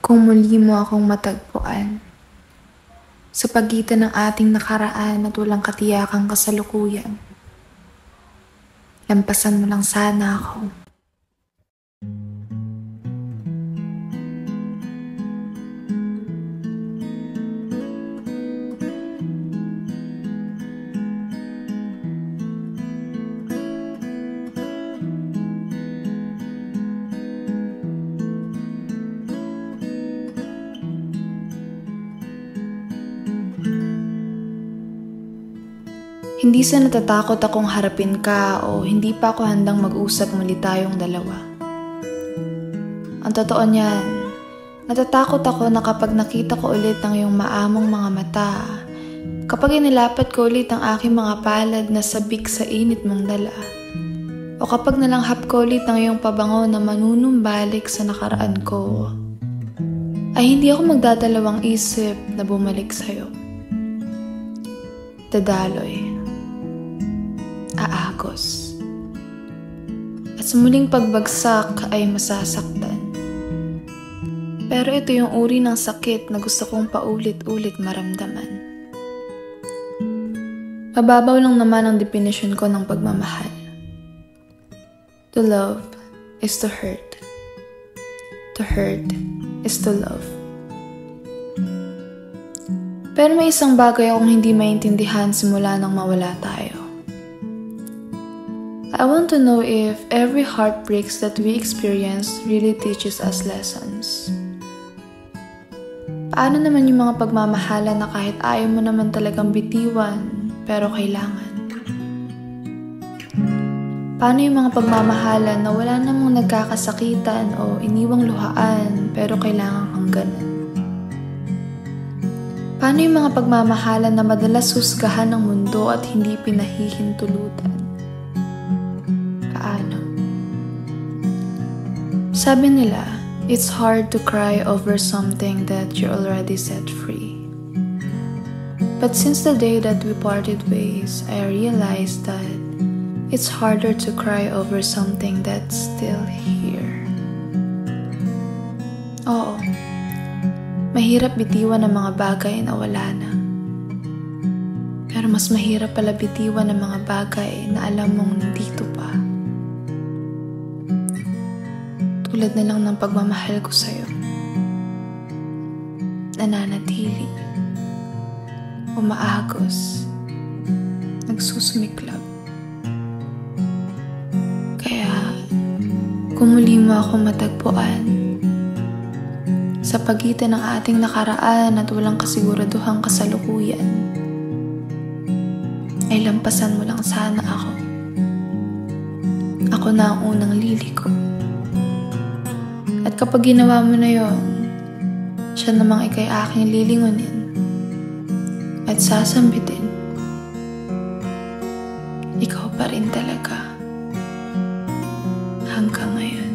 Kung muli mo akong matagpuan sa pagitan ng ating nakaraan at walang katiyakang kasalukuyan, lampasan mo lang sana ako. Hindi sa natatakot akong harapin ka o hindi pa ako handang mag-usap muli tayong dalawa. Ang totoo niyan, natatakot ako na kapag nakita ko ulit ang iyong maamong mga mata, kapag inilapat ko ulit ang aking mga palad na sabik sa init mong dala, o kapag nalanghap ko ulit ang iyong pabango na manunumbalik sa nakaraan ko, ay hindi ako magdadalawang isip na bumalik sa'yo. Dadaloy. Aagos. At sa muling pagbagsak ay masasaktan. Pero ito yung uri ng sakit na gusto kong paulit-ulit maramdaman. Mababaw lang naman ang definisyon ko ng pagmamahal. To love is to hurt. To hurt is to love. Pero may isang bagay akong hindi maintindihan simula nang mawala tayo. I want to know if every heartbreaks that we experience really teaches us lessons. Paano naman yung mga pagmamahala na kahit ayaw mo naman talagang bitiwan, pero kailangan? Paano yung mga pagmamahala na wala namang nagkakasakitan o iniwang luhaan, pero kailangan kang ganun? Paano yung mga pagmamahala na madalas husgahan ng mundo at hindi pinahihintulutan? Sabi nila, it's hard to cry over something that you already set free. But since the day that we parted ways, I realized that it's harder to cry over something that's still here. Oo, mahirap bitiwan ng mga bagay na wala na. Pero mas mahirap pala bitiwan ng mga bagay na alam mong nandito pa. Tulad na lang ng pagmamahal ko sa'yo. Nananatili. Umaagos. Nagsusumiklab. Kaya, kung muli mo ako matagpuan sa pagitan ng ating nakaraan at walang kasiguraduhang kasalukuyan, ay lampasan mo lang sana ako. Ako na ang unang liliko. At kapag ginawa mo na yon, siya namang ikay aking lilingunin at sasambitin. Ikaw pa rin talaga hanggang ngayon.